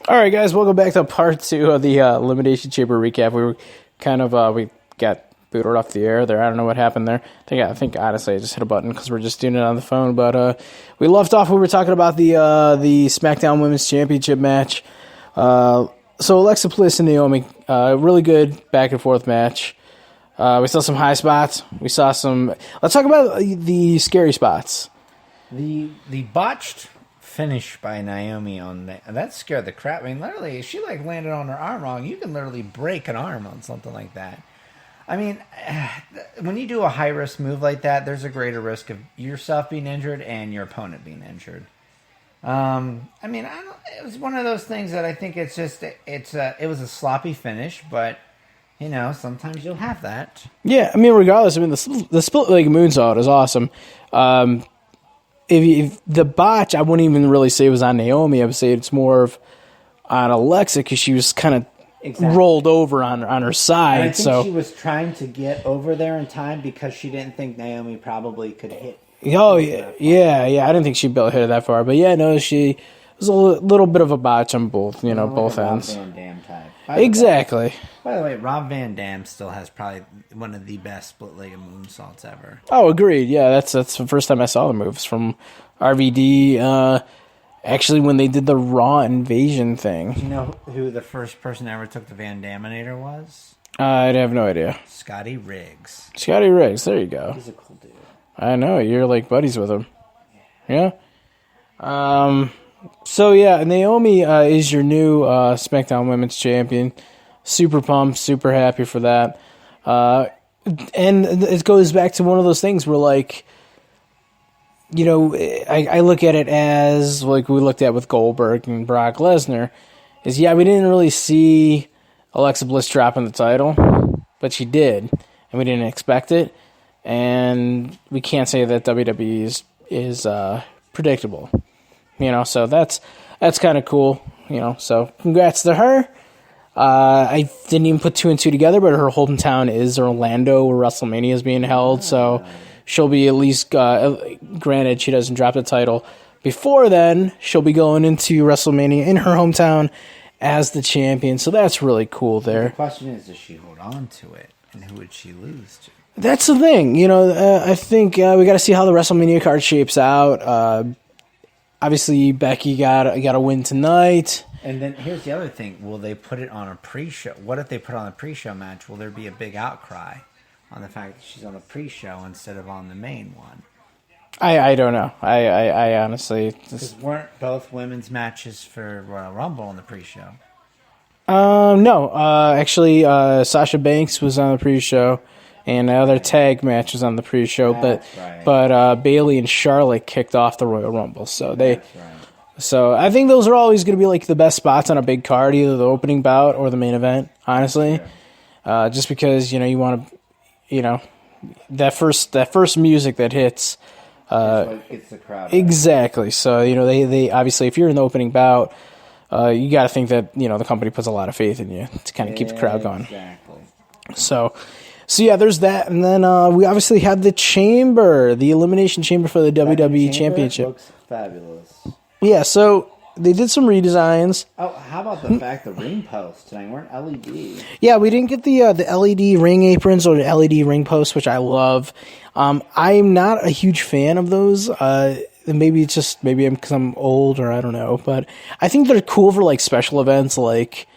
All right, guys, welcome back to part 2 of the Elimination Chamber recap. We were kind of we got booted off the air there. I don't know what happened there. I think honestly I just hit a button because we're just doing it on the phone. But we left off. We were talking about the SmackDown Women's Championship match. So Alexa Bliss and Naomi, really good back and forth match. We saw some high spots. We saw some. Let's talk about the scary spots. The botched finish by Naomi on that scared the crap. I mean, literally, if she landed on her arm wrong, you can literally break an arm on something like that. I mean, when you do a high risk move like that, there's a greater risk of yourself being injured and your opponent being injured. I mean, it was one of those things that I think it was a sloppy finish, but you know, sometimes you'll have that. Yeah, I mean, regardless, I mean, the split leg moonsault is awesome. If the botch, I wouldn't even really say it was on Naomi. I would say it's more of on Alexa because she was kind of rolled over on her side. And I think she was trying to get over there in time because she didn't think Naomi probably could hit. Oh yeah. I didn't think she'd be able to hit it that far, but yeah, no, she was a little bit of a botch on both, both ends. Rob Van Dam type. Exactly. By the way, Rob Van Dam still has probably one of the best split-legged moonsaults ever. Oh, agreed. Yeah, that's the first time I saw the moves from RVD. Actually, when they did the Raw Invasion thing. Do you know who the first person ever took the Van Daminator was? I have no idea. Scotty Riggs. Scotty Riggs. There you go. He's a cool dude. I know. You're like buddies with him. Yeah. So, yeah, Naomi is your new SmackDown Women's Champion. Super pumped, super happy for that. And it goes back to one of those things where, like, you know, I look at it as, like we looked at with Goldberg and Brock Lesnar, is, yeah, we didn't really see Alexa Bliss dropping the title, but she did, and we didn't expect it. And we can't say that WWE is predictable. So that's kind of cool, so congrats to her. I didn't even put 2 and 2 together, but her hometown is Orlando, where WrestleMania is being held, so she'll be at least, granted she doesn't drop the title. Before then, she'll be going into WrestleMania in her hometown as the champion, so that's really cool there. The question is, does she hold on to it, and who would she lose to? That's the thing, I think we got to see how the WrestleMania card shapes out. Obviously, Becky got a win tonight. And then here's the other thing. Will they put it on a pre-show? What if they put on a pre-show match? Will there be a big outcry on the fact that she's on a pre-show instead of on the main one? I don't know. I honestly... Because weren't both women's matches for Royal Rumble on the pre-show? No. Actually, Sasha Banks was on the pre-show. And another tag match was on the pre-show, but Bayley and Charlotte kicked off the Royal Rumble. So I think those are always going to be like the best spots on a big card, either the opening bout or the main event. Honestly, just because you want to, that first music that hits, gets the crowd exactly. So they obviously, if you're in the opening bout, you got to think that the company puts a lot of faith in you to kind of keep the crowd going. Exactly. So yeah, there's that, and then we obviously had the Chamber, the Elimination Chamber for the WWE Championship. Looks fabulous. Yeah, so they did some redesigns. Oh, how about the fact the ring posts tonight weren't LED? Yeah, we didn't get the LED ring aprons or the LED ring posts, which I love. I'm not a huge fan of those. Maybe because I'm old or I don't know, but I think they're cool for like special events like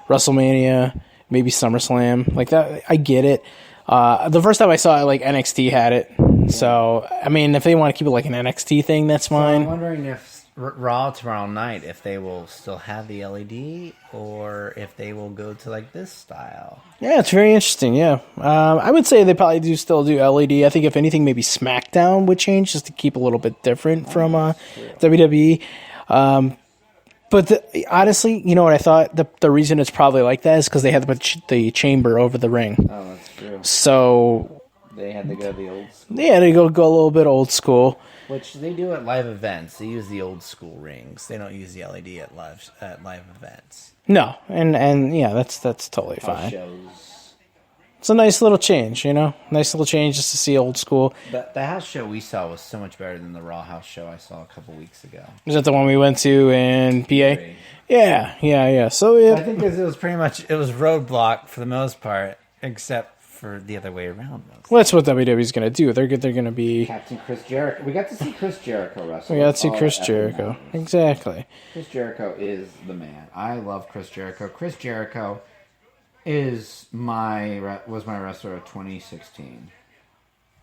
WrestleMania, maybe SummerSlam, like that. I get it. The first time I saw it, like NXT had it. Yeah. So I mean, if they want to keep it like an NXT thing, that's fine. So I'm wondering if Raw tomorrow night, if they will still have the LED or if they will go to like this style. Yeah, it's very interesting. Yeah, I would say they probably still do LED. I think if anything, maybe SmackDown would change just to keep a little bit different from WWE. But honestly, you know what I thought? The reason it's probably like that is because they had the chamber over the ring. Oh, that's true. So they had to go the old school. Yeah, they go a little bit old school. Which they do at live events. They use the old school rings. They don't use the LED at live events. No, and yeah, that's totally fine. Shows. It's a nice little change, you know? Nice little change just to see old school. But the house show we saw was so much better than the Raw house show I saw a couple weeks ago. Was that the one we went to in PA? Yeah. So I think it was pretty much, it was roadblock for the most part, except for the other way around. Well, that's what WWE's going to do. They're going to be... Captain Chris Jericho. We got to see Chris Jericho wrestle. We got to see Chris Jericho. Exactly. Chris Jericho is the man. I love Chris Jericho. Chris Jericho was my wrestler of 2016.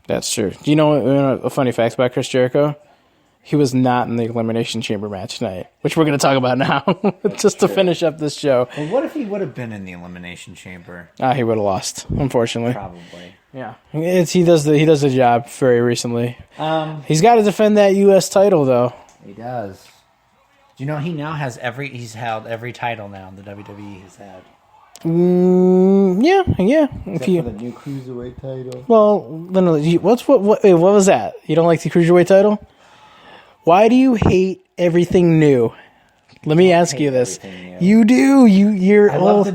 That's true. Do you know a funny fact about Chris Jericho? He was not in the Elimination Chamber match tonight, which we're going to talk about now, just to finish up this show. Well, what if he would have been in the Elimination Chamber? He would have lost, unfortunately. Probably. Yeah, he does the job very recently. He's got to defend that U.S. title though. He does. Do you know he now has he's held every title now the WWE has had. Yeah. Except for the new Cruiserweight title. Well, then what was that? You don't like the Cruiserweight title? Why do you hate everything new? Let me ask you this. You do. You're old.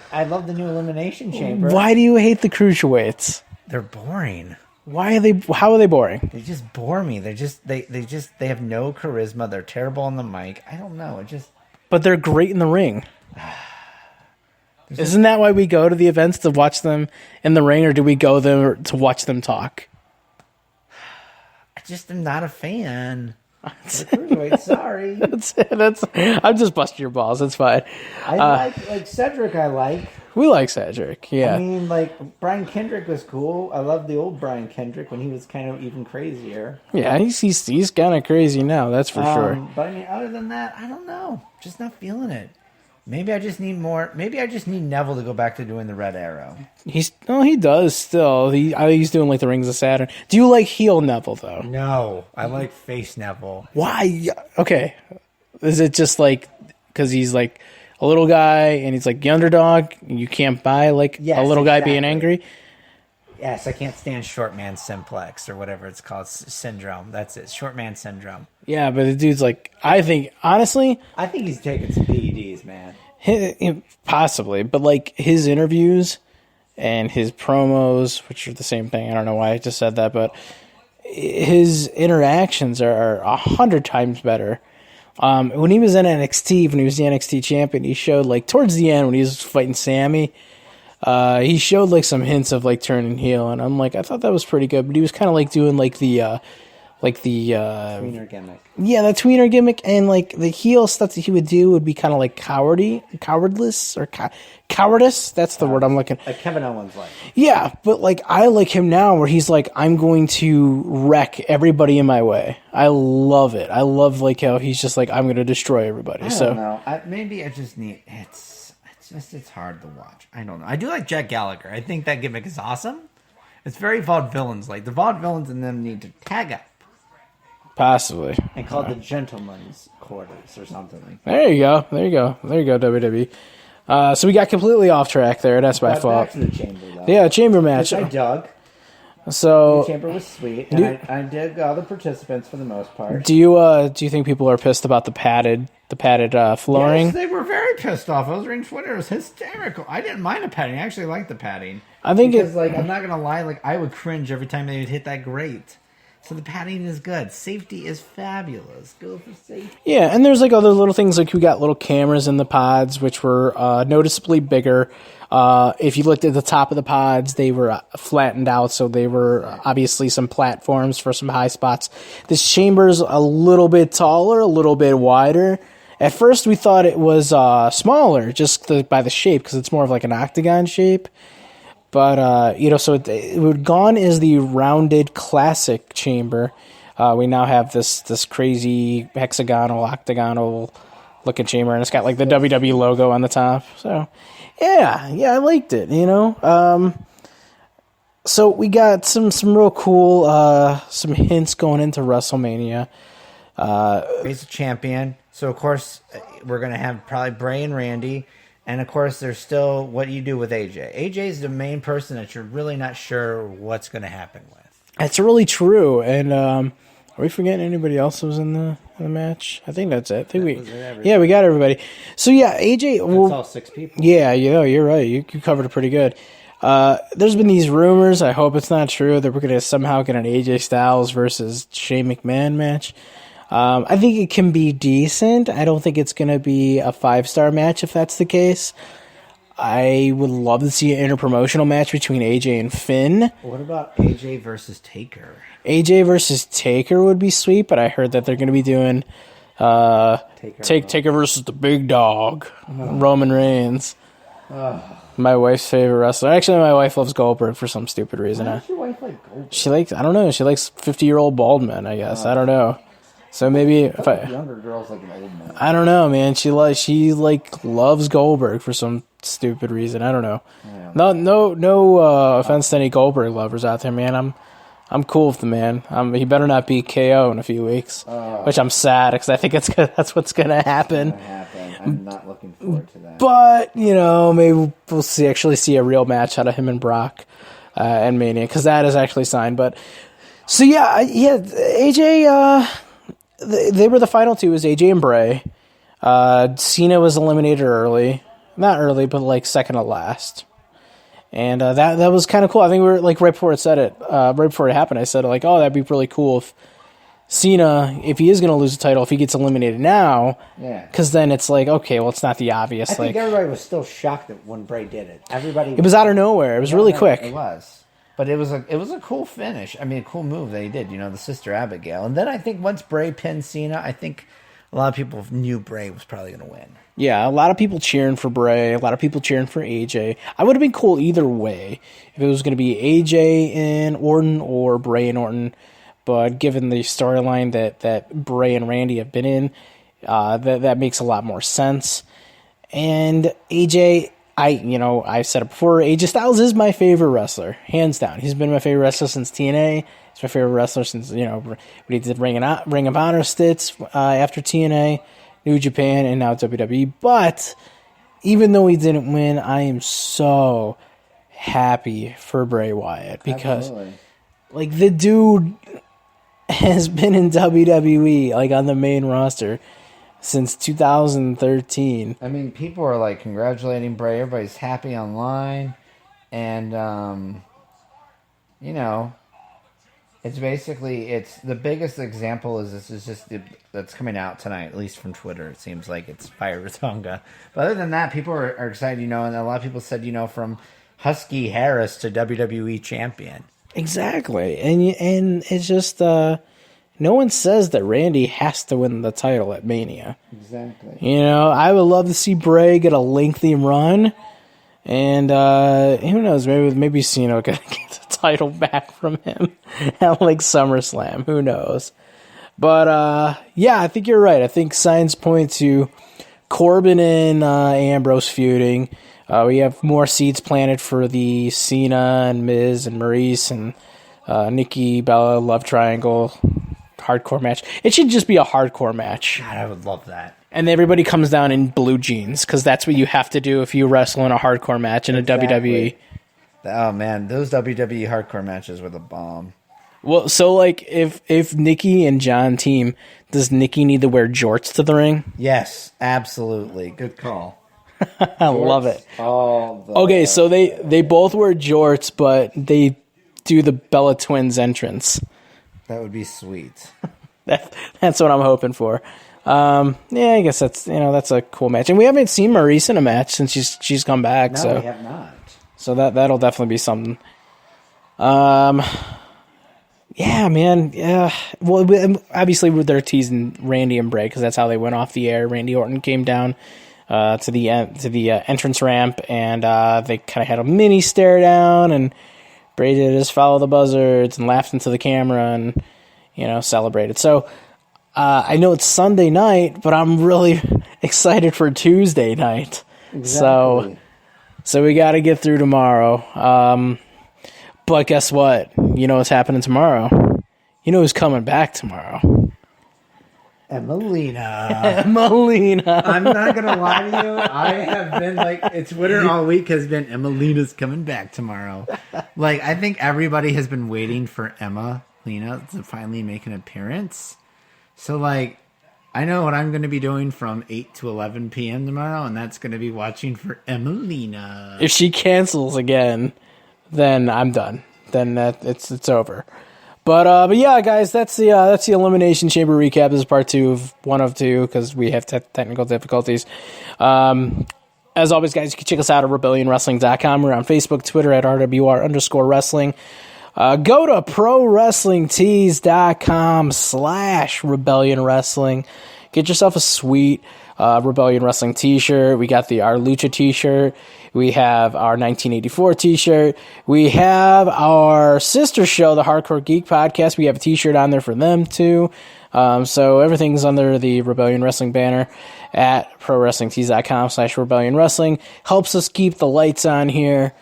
I love the new Elimination Chamber. Why do you hate the Cruiserweights? They're boring. How are they boring? They just bore me. They have no charisma. They're terrible on the mic. I don't know. But they're great in the ring. Isn't that why we go to the events, to watch them in the ring, or do we go there to watch them talk? I just am not a fan. Sorry. I'm just busting your balls. It's fine. I like Cedric. We like Cedric. Yeah. I mean, like Brian Kendrick was cool. I love the old Brian Kendrick when he was kind of even crazier. Yeah, he's kind of crazy now. That's for sure. But I mean, other than that, I don't know. Just not feeling it. Maybe I just need more. Maybe I just need Neville to go back to doing the Red Arrow. He does still. He's doing like the Rings of Saturn. Do you like heel Neville though? No, I like face Neville. Why? Okay, is it just like because he's like a little guy and he's like the underdog? And you can't buy like a little guy being angry. Yes, I can't stand short man simplex or whatever it's called, syndrome. That's it, short man syndrome. Yeah, but the dude's like, I think he's taking some PEDs, man. Possibly, but like his interviews and his promos, which are the same thing. I don't know why I just said that, but his interactions are 100 times better. When he was in NXT, when he was the NXT champion, he showed like towards the end when he was fighting Sammy, he showed like some hints of like turning heel, and I'm like, I thought that was pretty good, but he was kind of like doing like the tweener gimmick. Yeah, the tweener gimmick, and like the heel stuff that he would do would be kind of like cowardice. That's the word I'm looking. Like Kevin Owens, like. Yeah, but like I like him now, where he's like, I'm going to wreck everybody in my way. I love it. I love like how he's just like, I'm going to destroy everybody. I don't know. Maybe I just need it's hard to watch. I don't know. I do like Jack Gallagher. I think that gimmick is awesome. It's very vaudevillains like. The vaudevillains in them need to tag up. Possibly. And call it the gentleman's quarters or something like that. There you go, WWE. So we got completely off track there. That's my fault. Back to the chamber, though. Yeah, chamber match. Which I dug. So the chamber was sweet, and I did all the participants for the most part. Do you think people are pissed about the padded flooring? Yes, they were very pissed off. I was reading Twitter; it was hysterical. I didn't mind the padding. I actually liked the padding. I think I'm not gonna lie, like I would cringe every time they would hit that grate. So the padding is good. Safety is fabulous. Go for safety. Yeah, and there's like other little things, like we got little cameras in the pods, which were noticeably bigger. If you looked at the top of the pods, they were flattened out, so they were obviously some platforms for some high spots. This chamber's a little bit taller, a little bit wider. At first, we thought it was smaller, just by the shape, because it's more of like an octagon shape. But, so gone is the rounded classic chamber. We now have this crazy hexagonal, octagonal looking chamber, and it's got like the WWE logo on the top. So, yeah, I liked it, So we got some real cool, some hints going into WrestleMania. He's a champion. So, of course, we're going to have probably Bray and Randy. And, of course, there's still what you do with AJ. AJ is the main person that you're really not sure what's going to happen with. That's really true. And are we forgetting anybody else who was in the match? I think that's it. We got everybody. So, yeah, AJ... That's all 6 people. Yeah, you're right. You covered it pretty good. there's been these rumors. I hope it's not true that we're going to somehow get an AJ Styles versus Shane McMahon match. I think it can be decent. I don't think it's going to be a 5-star match if that's the case. I would love to see an interpromotional match between AJ and Finn. What about AJ versus Taker? AJ versus Taker would be sweet, but I heard that they're going to be doing Taker versus the big dog, Roman Reigns. My wife's favorite wrestler. Actually, my wife loves Goldberg for some stupid reason. Why does your wife like Goldberg? She likes, I don't know, she likes 50-year-old bald men, I guess. I don't know. So maybe if younger girls like an old man. I don't know, man. She loves Goldberg for some stupid reason. I don't know. Yeah. No offense to any Goldberg lovers out there, man. I'm cool with the man. He better not be KO in a few weeks, which I'm sad because I think that's what's gonna happen. I'm not looking forward to that. But maybe we'll see a real match out of him and Brock and Mania because that is actually signed. But so AJ. They were the final two. It was AJ and Bray. Cena was eliminated early. Not early, but like second to last. And that was kind of cool. I think we were like right before it happened, I said like, oh, that'd be really cool if Cena, if he is going to lose the title, if he gets eliminated now. Yeah. Because then it's like, okay, well, it's not the obvious. I think everybody was still shocked that when Bray did it. It was out of nowhere. It was really quick. It was. But it was a cool finish. I mean, a cool move that he did, the Sister Abigail. And then I think once Bray pinned Cena, I think a lot of people knew Bray was probably going to win. Yeah, a lot of people cheering for Bray, a lot of people cheering for AJ. I would have been cool either way if it was going to be AJ and Orton or Bray and Orton. But given the storyline that Bray and Randy have been in, that makes a lot more sense. And AJ... I've said it before, AJ Styles is my favorite wrestler, hands down. He's been my favorite wrestler since TNA. He's my favorite wrestler since, when he did Ring of Honor stits after TNA, New Japan, and now WWE. But even though he didn't win, I am so happy for Bray Wyatt because, the dude has been in WWE, on the main roster, since 2013. I mean, people are congratulating Bray. Everybody's happy online, and it's the biggest example is this is just that's coming out tonight, at least from Twitter. It seems like it's Fire Ratonga. But other than that, people are excited, and a lot of people said, from Husky Harris to WWE champion. Exactly, and it's just. No one says that Randy has to win the title at Mania. Exactly. I would love to see Bray get a lengthy run. And who knows, maybe Cena can get the title back from him at SummerSlam. Who knows? But I think you're right. I think signs point to Corbin and Ambrose feuding. We have more seeds planted for the Cena and Miz and Maurice and Nikki Bella love triangle hardcore match. It should just be a hardcore match. God, I would love that. And everybody comes down in blue jeans because that's what you have to do if you wrestle in a hardcore match in a WWE. Oh man, those WWE hardcore matches were the bomb. Well, so if Nikki and John team, does Nikki need to wear jorts to the ring? Yes, absolutely. Good call. I love it. Okay, so they both wear jorts, but they do the Bella Twins entrance. That would be sweet. That's what I'm hoping for. I guess that's a cool match, and we haven't seen Maurice in a match since she's come back. No, so we have not. So that'll definitely be something. Yeah, man. Yeah. Well, obviously they're teasing Randy and Bray because that's how they went off the air. Randy Orton came down to the entrance ramp, and they kind of had a mini stare down, and Bray did his follow the buzzards and laughed into the camera and, celebrated. So I know it's Sunday night, but I'm really excited for Tuesday night. Exactly. So we got to get through tomorrow. But guess what? You know what's happening tomorrow? You know who's coming back tomorrow? Emelina. I'm not going to lie to you. I have been Twitter all week has been Emelina's coming back tomorrow. I think everybody has been waiting for Emelina to finally make an appearance. So, I I know what I'm going to be doing from 8 to 11 p.m. tomorrow, and that's going to be watching for Emelina. If she cancels again, then I'm done. Then it's over. But yeah, guys, that's the Elimination Chamber recap. This is part 2 of 1 of 2 because we have technical difficulties. As always, guys, you can check us out at rebellionwrestling.com. We're on Facebook, Twitter at RWR_wrestling. Go to prowrestlingtees.com/rebellionwrestling. Get yourself a sweet Rebellion Wrestling t-shirt. We got our Lucha t-shirt. We have our 1984 t-shirt. We have our sister show, the Hardcore Geek Podcast. We have a t-shirt on there for them, too. So everything's under the Rebellion Wrestling banner at prowrestlingtees.com/rebellionwrestling. Helps us keep the lights on here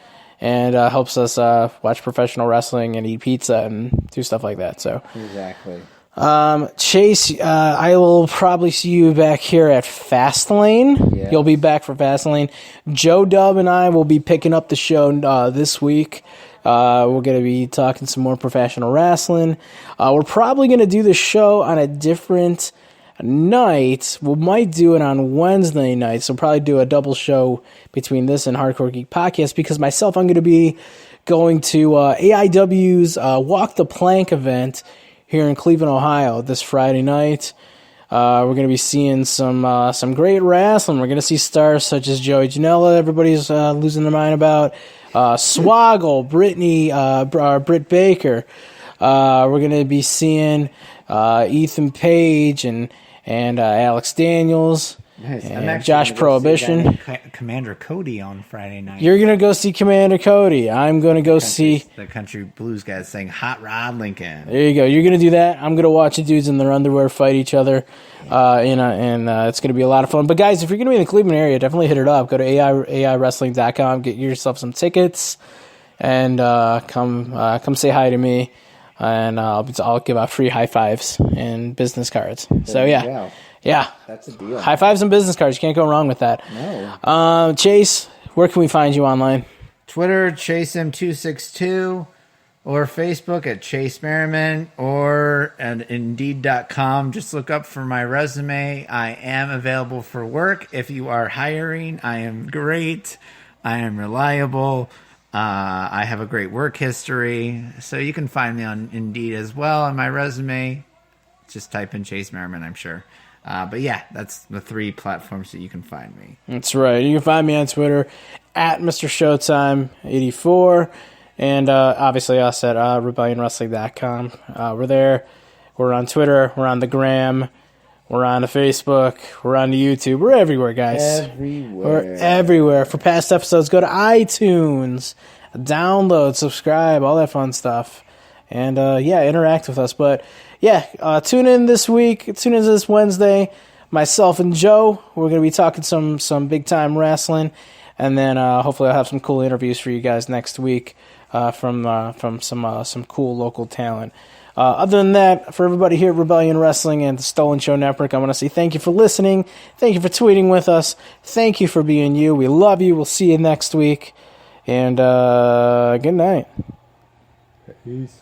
and helps us watch professional wrestling and eat pizza and do stuff like that. So Exactly. Chase, I will probably see you back here at Fastlane. Yes. You'll be back for Fastlane. Joe Dub and I will be picking up the show this week. We're going to be talking some more professional wrestling. We're probably going to do the show on a different night. We might do it on Wednesday night, so probably do a double show between this and Hardcore Geek Podcast because myself, I'm going to be going to AIW's Walk the Plank event here in Cleveland, Ohio this Friday night. We're going to be seeing some great wrestling. We're going to see stars such as Joey Janela, everybody's losing their mind about. Swoggle, Britt Baker. We're going to be seeing Ethan Page and Alex Daniels. Nice. And Josh Prohibition. Commander Cody on Friday night. You're going to go see Commander Cody. I'm going to go see the Country Blues guys saying Hot Rod Lincoln. There you go. You're going to do that. I'm going to watch the dudes in their underwear fight each other. And it's going to be a lot of fun. But guys, if you're going to be in the Cleveland area, definitely hit it up. Go to AIWrestling.com, get yourself some tickets, and come say hi to me. And I'll give out free high fives and business cards. So yeah. Yeah. That's a deal. High fives and business cards. You can't go wrong with that. No. Chase, where can we find you online? Twitter, ChaseM262, or Facebook at Chase Merriman, or at Indeed.com. Just look up for my resume. I am available for work. If you are hiring, I am great. I am reliable. I have a great work history. So you can find me on Indeed as well on my resume. Just type in Chase Merriman, I'm sure. But yeah, that's the 3 platforms that you can find me. That's right. You can find me on Twitter at Mr. Showtime84. And obviously us at rebellionwrestling.com. We're there. We're on Twitter. We're on the Gram. We're on the Facebook. We're on the YouTube. We're everywhere, guys. Everywhere. We're everywhere. For past episodes, go to iTunes. Download, subscribe, all that fun stuff. And interact with us. But yeah, tune in this week. Tune in this Wednesday. Myself and Joe, we're going to be talking some big time wrestling, and then hopefully I'll have some cool interviews for you guys next week from some cool local talent. Other than that, for everybody here at Rebellion Wrestling and the Stolen Show Network, I want to say thank you for listening. Thank you for tweeting with us. Thank you for being you. We love you. We'll see you next week. And good night. Peace.